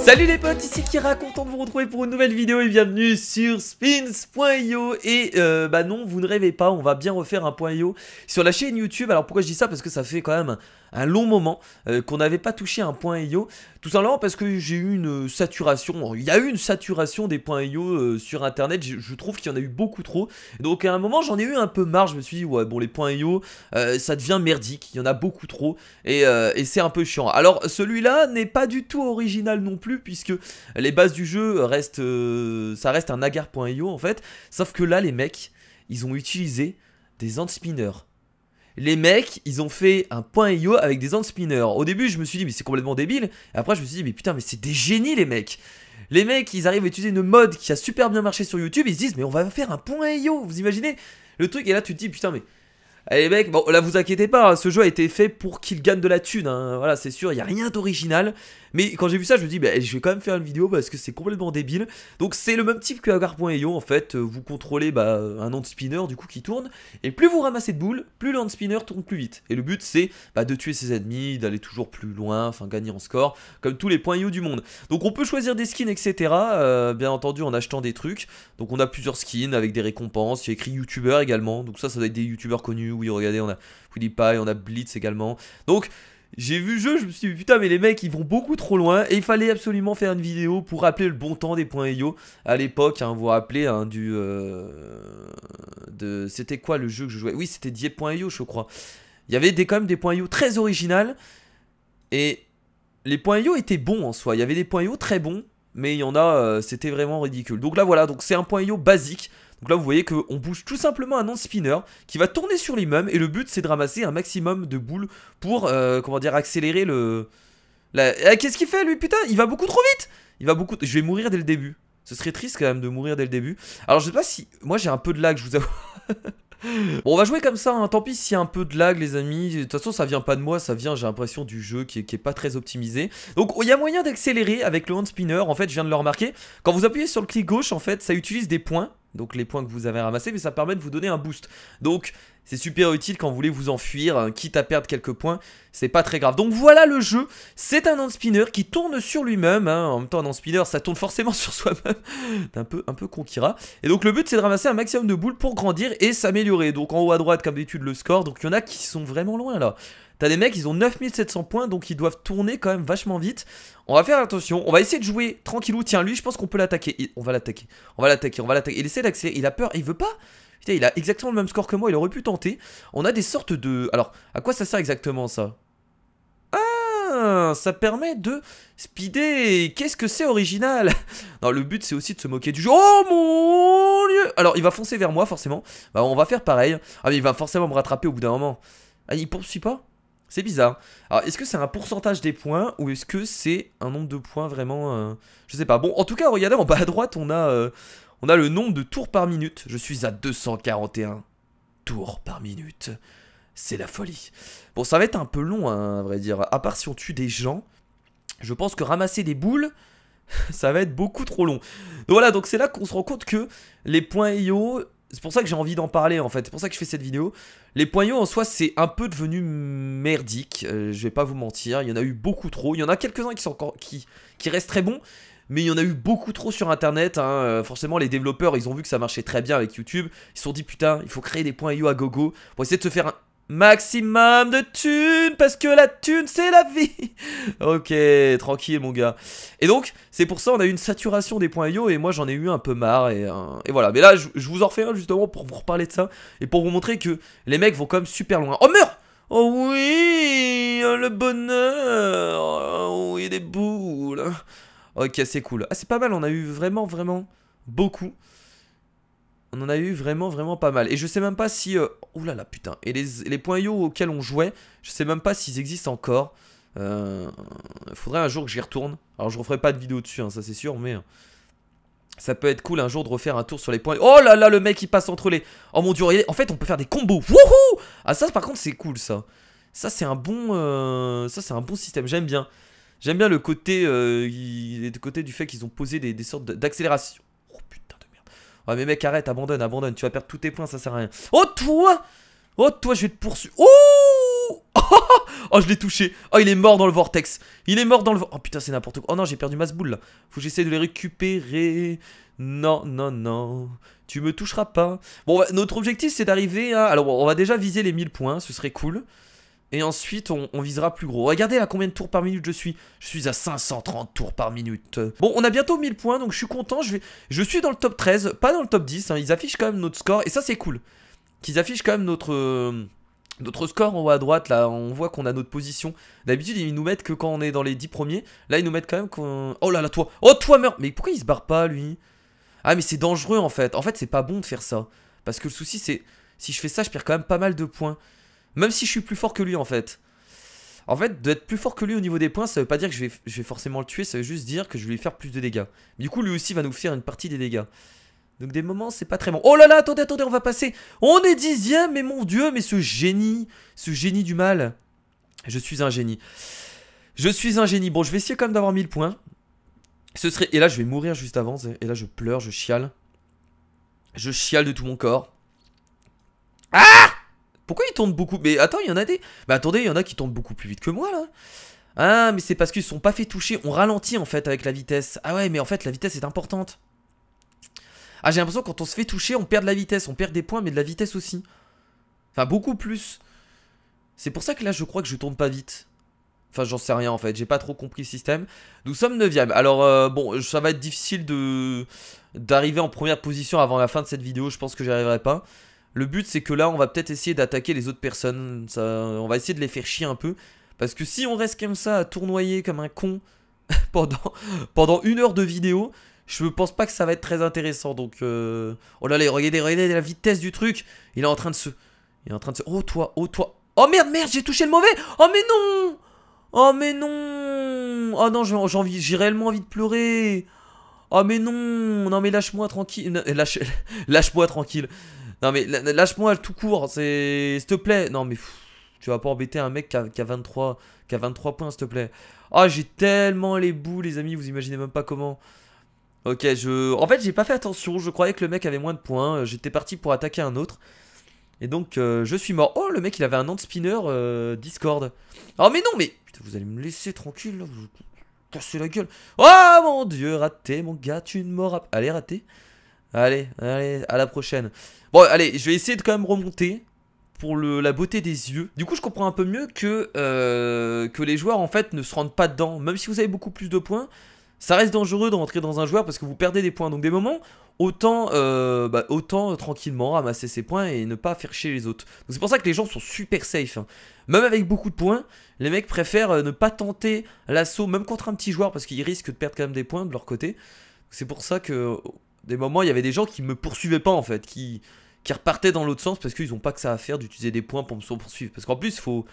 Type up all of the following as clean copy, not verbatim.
Salut les potes, ici Kira, content de vous retrouver pour une nouvelle vidéo et bienvenue sur spins.io. Et bah non, vous ne rêvez pas, on va bien refaire un .io sur la chaîne YouTube. Alors pourquoi je dis ça? Parce que ça fait quand même un long moment qu'on n'avait pas touché un .io. Tout simplement parce que j'ai eu une saturation, il y a eu une saturation des .io sur internet, je trouve qu'il y en a eu beaucoup trop. Donc à un moment j'en ai eu un peu marre, je me suis dit ouais bon les .io ça devient merdique, il y en a beaucoup trop et c'est un peu chiant. Alors celui-là n'est pas du tout original non plus puisque les bases du jeu restent, ça reste un agar.io en fait. Sauf que là les mecs, ils ont utilisé des handspinners. Les mecs, ils ont fait un .io avec des handspinners. Au début, je me suis dit, mais c'est complètement débile. Et après, je me suis dit, mais putain, mais c'est des génies, les mecs. Les mecs, ils arrivent à utiliser une mode qui a super bien marché sur YouTube. Ils se disent, mais on va faire un .io. Vous imaginez le truc? Et là, tu te dis, putain, mais... Allez les mecs, bon là vous inquiétez pas, hein, ce jeu a été fait pour qu'il gagne de la thune, hein. Voilà c'est sûr, il n'y a rien d'original. Mais quand j'ai vu ça je me dis bah, je vais quand même faire une vidéo parce que c'est complètement débile. Donc c'est le même type que agar.io en fait, vous contrôlez un handspinner du coup qui tourne. Et plus vous ramassez de boules, plus le handspinner tourne plus vite. Et le but c'est de tuer ses ennemis, d'aller toujours plus loin, enfin gagner en score, comme tous les .io du monde. Donc on peut choisir des skins etc, bien entendu en achetant des trucs. Donc on a plusieurs skins avec des récompenses, il y a écrit youtubeur également, donc ça doit être des youtubeurs connus. Oui, regardez, on a PewDiePie, on a Blitz également. Donc, j'ai vu le jeu, je me suis dit, putain, mais les mecs, ils vont beaucoup trop loin. Et il fallait absolument faire une vidéo pour rappeler le bon temps des .io à l'époque. Hein, vous vous rappelez hein, c'était quoi le jeu que je jouais? Oui, c'était Die.io, je crois. Il y avait quand même des .io très originales. Et les .io étaient bons en soi. Il y avait des .io très bons. Mais il y en a, c'était vraiment ridicule. Donc là, voilà, donc c'est un .io basique. Donc là vous voyez qu'on bouge tout simplement un handspinner qui va tourner sur lui-même et le but c'est de ramasser un maximum de boules pour comment dire accélérer le... Qu'est-ce qu'il fait lui putain? Il va beaucoup trop vite. Il va beaucoup... Je vais mourir dès le début. Ce serait triste quand même de mourir dès le début. Alors je sais pas si... Moi j'ai un peu de lag je vous avoue. Bon on va jouer comme ça hein. Tant pis s'il y a un peu de lag les amis. De toute façon ça vient pas de moi, ça vient j'ai l'impression du jeu qui est pas très optimisé. Donc il y a moyen d'accélérer avec le handspinner. En fait je viens de le remarquer. Quand vous appuyez sur le clic gauche en fait ça utilise des points. Donc les points que vous avez ramassés, mais ça permet de vous donner un boost. Donc c'est super utile quand vous voulez vous enfuir, hein, quitte à perdre quelques points, c'est pas très grave. Donc voilà le jeu, c'est un handspinner qui tourne sur lui-même, hein. En même temps un handspinner ça tourne forcément sur soi-même. un peu con Kira. Et donc le but c'est de ramasser un maximum de boules pour grandir et s'améliorer. Donc en haut à droite comme d'habitude le score, donc il y en a qui sont vraiment loin là. T'as des mecs, ils ont 9700 points, donc ils doivent tourner quand même vachement vite. On va faire attention, on va essayer de jouer tranquillou. Tiens, lui, je pense qu'on peut l'attaquer. On va l'attaquer, on va l'attaquer, on va l'attaquer. Il essaie d'accélérer, il a peur, il veut pas. Putain, il a exactement le même score que moi, il aurait pu tenter. On a des sortes de... Alors, à quoi ça sert exactement ça? Ah, ça permet de speeder. Qu'est-ce que c'est original? Non, le but c'est aussi de se moquer du jeu. Oh mon Dieu! Alors, il va foncer vers moi, forcément. Bah, on va faire pareil. Ah, mais il va forcément me rattraper au bout d'un moment. Ah, il poursuit pas? C'est bizarre. Alors, est-ce que c'est un pourcentage des points ou est-ce que c'est un nombre de points vraiment je sais pas. Bon, en tout cas, regardez, en bas à droite, on a le nombre de tours par minute. Je suis à 241 tours par minute. C'est la folie. Bon, ça va être un peu long, hein, à vrai dire. À part si on tue des gens, je pense que ramasser des boules, ça va être beaucoup trop long. Donc voilà, donc c'est là qu'on se rend compte que les .io... C'est pour ça que j'ai envie d'en parler en fait, c'est pour ça que je fais cette vidéo. Les .io en soi c'est un peu devenu merdique, je vais pas vous mentir, il y en a eu beaucoup trop. Il y en a quelques-uns qui sont encore qui restent très bons, mais il y en a eu beaucoup trop sur internet hein. Forcément les développeurs ils ont vu que ça marchait très bien avec YouTube. Ils se sont dit putain il faut créer des .io à gogo pour essayer de se faire un maximum de thunes, parce que la thune c'est la vie. Ok, tranquille mon gars. Et donc, c'est pour ça on a eu une saturation des .io et moi j'en ai eu un peu marre et voilà. Mais là, je vous en refais un justement pour vous reparler de ça et pour vous montrer que les mecs vont quand même super loin. Oh meurs! Oh oui, le bonheur. Oh oui, des boules. Ok, c'est cool. Ah, c'est pas mal, on a eu vraiment beaucoup. On en a eu vraiment pas mal. Et je sais même pas si... Ouh là là, putain. Et les .io auxquels on jouait, je sais même pas s'ils existent encore. Faudrait un jour que j'y retourne. Alors je referai pas de vidéo dessus, hein, ça c'est sûr, mais... ça peut être cool un jour de refaire un tour sur les .io. Oh là là, le mec il passe entre les... Oh mon dieu, en fait on peut faire des combos. Wouhou! Ah ça par contre c'est cool ça. Ça c'est un bon... ça c'est un bon système, j'aime bien. J'aime bien le côté, du fait qu'ils ont posé des sortes d'accélération. Oh mais mec arrête, abandonne, tu vas perdre tous tes points, ça sert à rien. Oh toi, je vais te poursuivre. Oh Ouh. Oh, je l'ai touché. Oh, il est mort dans le vortex. Il est mort dans le... Oh putain, c'est n'importe quoi. Oh non, j'ai perdu ma boule là. Faut que j'essaie de les récupérer. Non, non, non. Tu me toucheras pas. Bon, notre objectif, c'est d'arriver à... Alors, on va déjà viser les 1000 points. Ce serait cool. Et ensuite, on visera plus gros. Regardez à combien de tours par minute je suis. Je suis à 530 tours par minute. Bon, on a bientôt 1000 points, donc je suis content. Je suis dans le top 13, pas dans le top 10. Hein. Ils affichent quand même notre score. Et ça, c'est cool. Qu'ils affichent quand même notre score en haut à droite. Là, on voit qu'on a notre position. D'habitude, ils nous mettent que quand on est dans les 10 premiers. Là, ils nous mettent quand même qu'on... Oh là là, toi. Oh, toi, meurs. Mais pourquoi il se barre pas, lui? Ah, mais c'est dangereux, en fait. En fait, c'est pas bon de faire ça. Parce que le souci, c'est... Si je fais ça, je perds quand même pas mal de points. Même si je suis plus fort que lui en fait. En fait, d'être plus fort que lui au niveau des points, ça veut pas dire que je vais forcément le tuer, ça veut juste dire que je vais lui faire plus de dégâts. Du coup, lui aussi va nous faire une partie des dégâts. Donc des moments, c'est pas très bon. Oh là là, attendez, attendez, on va passer. On est 10ème, mais mon dieu, mais ce génie du mal. Je suis un génie. Je suis un génie. Bon, je vais essayer quand même d'avoir 1000 points. Ce serait... Et là, je vais mourir juste avant. Et là, je pleure, je chiale. Je chiale de tout mon corps. Ah! Pourquoi ils tournent beaucoup? Mais attends, il y en a des... Bah attendez, il y en a qui tournent beaucoup plus vite que moi là. Ah, mais c'est parce qu'ils se sont pas fait toucher. On ralentit en fait avec la vitesse. Ah ouais, mais en fait la vitesse est importante. Ah, j'ai l'impression que quand on se fait toucher, on perd de la vitesse. On perd des points, mais de la vitesse aussi. Enfin, beaucoup plus. C'est pour ça que là, je crois que je tourne pas vite. Enfin, j'en sais rien en fait. J'ai pas trop compris le système. Nous sommes 9ème. Alors, bon, ça va être difficile d'arriver en première position avant la fin de cette vidéo. Je pense que j'y arriverai pas. Le but c'est que là on va peut-être essayer d'attaquer les autres personnes. On va essayer de les faire chier un peu. Parce que si on reste comme ça à tournoyer comme un con pendant 1 heure de vidéo, je pense pas que ça va être très intéressant. Donc oh là là, regardez la vitesse du truc. Il est en train de se... Oh toi, oh toi. Oh merde, merde, j'ai touché le mauvais. Oh mais non. Oh mais non. Oh non, j'ai réellement envie de pleurer. Oh mais non. Non mais lâche-moi tranquille. Lâche-moi tranquille. Non mais lâche-moi tout court, s'il te plaît. Non mais tu vas pas embêter un mec qui a 23 points, s'il te plaît. Ah, j'ai tellement les bouts, les amis, vous imaginez même pas comment. Ok, en fait, j'ai pas fait attention, je croyais que le mec avait moins de points. J'étais parti pour attaquer un autre. Et donc, je suis mort. Oh, le mec, il avait un hand-spinner Discord. Oh, mais non, mais... Putain, vous allez me laisser tranquille, là. Vous cassez la gueule. Oh, mon dieu, raté, mon gars, tu ne m'auras... Allez, raté. Allez, allez, à la prochaine. Bon, allez, je vais essayer de quand même remonter pour la beauté des yeux. Du coup, je comprends un peu mieux que les joueurs, en fait, ne se rendent pas dedans. Même si vous avez beaucoup plus de points, ça reste dangereux de rentrer dans un joueur parce que vous perdez des points. Donc, des moments, autant tranquillement ramasser ses points et ne pas faire chier les autres. Donc, c'est pour ça que les gens sont super safe. Hein. Même avec beaucoup de points, les mecs préfèrent ne pas tenter l'assaut, même contre un petit joueur, parce qu'ils risquent de perdre quand même des points de leur côté. C'est pour ça que... Des moments, il y avait des gens qui me poursuivaient pas en fait, qui repartaient dans l'autre sens parce qu'ils ont pas que ça à faire d'utiliser des points pour me poursuivre. Parce qu'en plus, faut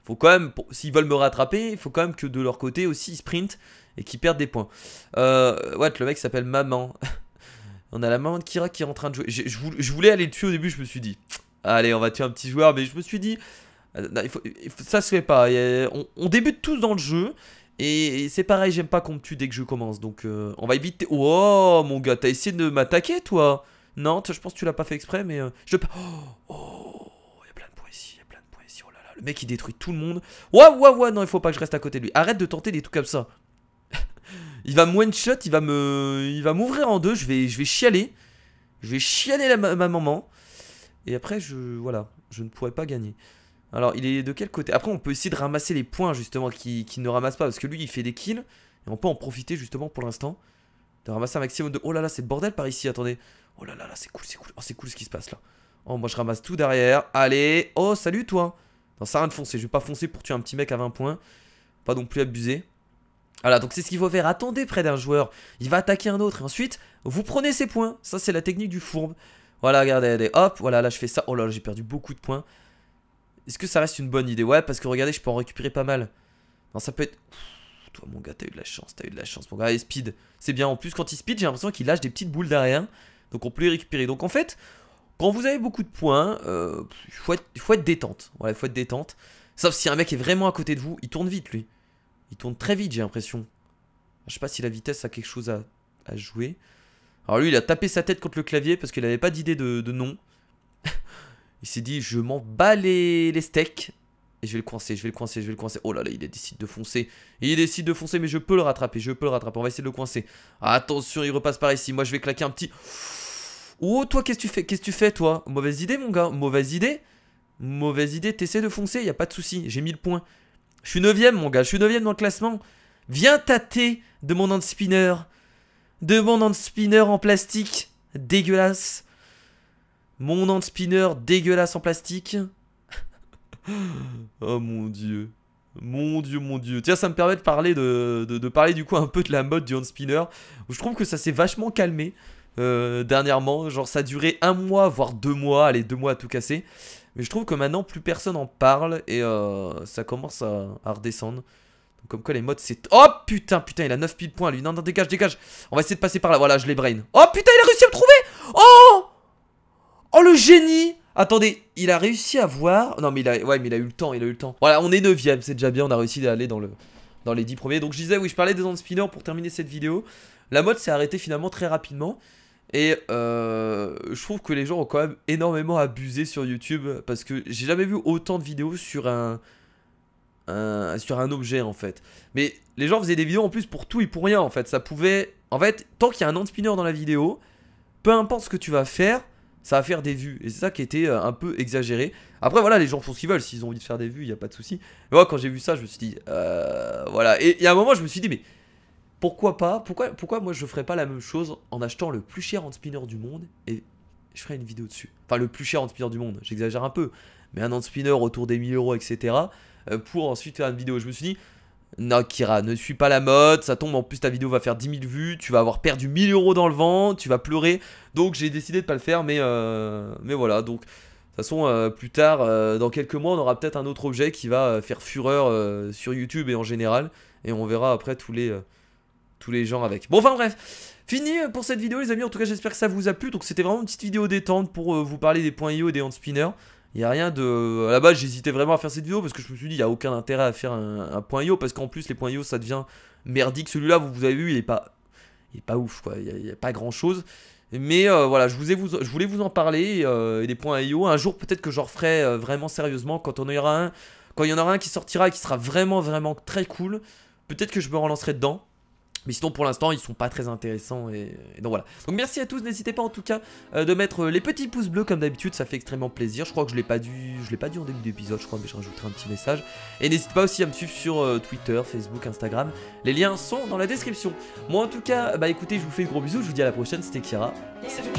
quand même, s'ils veulent me rattraper, il faut quand même que de leur côté aussi ils sprintent et qu'ils perdent des points. Ouais, le mec s'appelle Maman. On a la maman de Kira qui est en train de jouer. Je voulais aller le tuer au début, je me suis dit, allez, on va tuer un petit joueur, mais je me suis dit, ça se fait pas. On débute tous dans le jeu. Et c'est pareil, j'aime pas qu'on me tue dès que je commence. Donc on va éviter. Oh mon gars, t'as essayé de m'attaquer toi? Non, je pense que tu l'as pas fait exprès, mais oh, il y a plein de points ici, il y a plein de points ici. Oh là là, le mec il détruit tout le monde. Ouais, non, il faut pas que je reste à côté de lui. Arrête de tenter des trucs comme ça. Il va me one shot, il va m'ouvrir en deux, je vais chialer. Je vais chialer ma maman. Et après voilà, je ne pourrai pas gagner. Alors, il est de quel côté? Après, on peut essayer de ramasser les points, justement, qu'il ne ramasse pas. Parce que lui, il fait des kills. Et on peut en profiter, justement, pour l'instant. De ramasser un maximum de... Oh là là, c'est le bordel par ici, attendez. Oh là là, c'est cool, c'est cool. Oh, c'est cool ce qui se passe, là. Oh, moi, je ramasse tout derrière. Allez. Oh, salut, toi. Non, ça sert à rien de foncer. Je vais pas foncer pour tuer un petit mec à 20 points. Pas non plus abuser. Voilà, donc c'est ce qu'il faut faire. Attendez près d'un joueur. Il va attaquer un autre. Et ensuite, vous prenez ses points. Ça, c'est la technique du fourbe. Voilà, regardez. Hop, voilà, là, je fais ça. Oh là là, j'ai perdu beaucoup de points. Est-ce que ça reste une bonne idée? Ouais, parce que regardez, je peux en récupérer pas mal. Non, ça peut être... Toi, mon gars, t'as eu de la chance, mon gars. Allez, speed. C'est bien. En plus, quand il speed, j'ai l'impression qu'il lâche des petites boules derrière. Donc, on peut les récupérer. Donc, en fait, quand vous avez beaucoup de points, il faut être détente. Voilà, il faut être détente. Sauf si un mec est vraiment à côté de vous, il tourne vite, lui. Il tourne très vite, j'ai l'impression. Je sais pas si la vitesse a quelque chose à jouer. Alors, lui, il a tapé sa tête contre le clavier parce qu'il avait pas d'idée de nom. Il s'est dit, je m'en bats les steaks. Et je vais le coincer, je vais le coincer, je vais le coincer. Oh là là, il décide de foncer. Il décide de foncer, mais je peux le rattraper, je peux le rattraper. On va essayer de le coincer. Attention, il repasse par ici. Moi, je vais claquer un petit... Oh, toi, qu'est-ce que tu fais? Qu'est-ce que tu fais, toi? Mauvaise idée, mon gars. Mauvaise idée. Mauvaise idée. T'essaies de foncer, y a pas de souci. J'ai 1000 points. Je suis 9ème, mon gars. Je suis 9ème dans le classement. Viens tâter de mon hand spinner. De mon hand spinner en plastique. Dégueulasse. Mon hand spinner dégueulasse en plastique. Oh mon dieu. Mon dieu, mon dieu. Tiens, ça me permet de parler de parler du coup un peu de la mode du hand spinner. Je trouve que ça s'est vachement calmé dernièrement. Genre ça a duré 1 mois, voire 2 mois. Allez, 2 mois à tout casser. Mais je trouve que maintenant plus personne en parle. Et ça commence à redescendre. Donc, comme quoi les modes c'est... Oh putain, putain, il a 9 pile points lui. Non, non, dégage, dégage. On va essayer de passer par là. Voilà, je l'ai brain. Oh putain, il a réussi à me trouver. Oh, oh le génie. Attendez, il a réussi à voir... Non mais il a, ouais, mais il a eu le temps, il a eu le temps. Voilà, on est 9ème, c'est déjà bien, on a réussi à aller dans les 10 premiers. Donc je disais, oui, je parlais des hand spinners pour terminer cette vidéo. La mode s'est arrêtée finalement très rapidement. Et je trouve que les gens ont quand même énormément abusé sur YouTube. Parce que j'ai jamais vu autant de vidéos sur sur un objet en fait. Mais les gens faisaient des vidéos en plus pour tout et pour rien en fait. Ça pouvait... En fait, tant qu'il y a un hand spinner dans la vidéo, peu importe ce que tu vas faire, ça va faire des vues. Et c'est ça qui était un peu exagéré. Après voilà, les gens font ce qu'ils veulent. S'ils ont envie de faire des vues, il n'y a pas de souci. Mais moi quand j'ai vu ça, je me suis dit voilà. Et il y a un moment je me suis dit mais pourquoi pas, pourquoi moi je ferais pas la même chose en achetant le plus cher hand spinner du monde et je ferais une vidéo dessus. Enfin le plus cher hand spinner du monde, j'exagère un peu. Mais un hand spinner autour des 1000 € etc. Pour ensuite faire une vidéo. Je me suis dit non Kira, ne suis pas la mode, ça tombe en plus ta vidéo va faire 10 000 vues, tu vas avoir perdu 1000 € dans le vent, tu vas pleurer. Donc j'ai décidé de pas le faire mais voilà. Donc de toute façon plus tard, dans quelques mois on aura peut-être un autre objet qui va faire fureur sur YouTube et en général. Et on verra après tous les gens avec. Bon enfin bref, fini pour cette vidéo les amis, en tout cas j'espère que ça vous a plu. Donc c'était vraiment une petite vidéo détente pour vous parler des points IO et des hand spinners. Il n'y a rien de... À la base j'hésitais vraiment à faire cette vidéo parce que je me suis dit il n'y a aucun intérêt à faire un point IO. Parce qu'en plus les points IO ça devient merdique. Celui-là vous avez vu il est pas ouf quoi, il n'y a pas grand chose. Mais voilà, je voulais vous en parler et des points IO. Un jour peut-être que j'en referai vraiment sérieusement quand il y en aura un qui sortira et qui sera vraiment très cool. Peut-être que je me relancerai dedans. Mais sinon pour l'instant ils sont pas très intéressants et donc voilà. Donc merci à tous, n'hésitez pas en tout cas de mettre les petits pouces bleus comme d'habitude, ça fait extrêmement plaisir. Je crois que je l'ai pas dit en début d'épisode, je crois, mais je rajouterai un petit message. Et n'hésitez pas aussi à me suivre sur Twitter, Facebook, Instagram. Les liens sont dans la description. Moi en tout cas, bah écoutez, je vous fais de gros bisous, je vous dis à la prochaine, c'était Kira. Salut.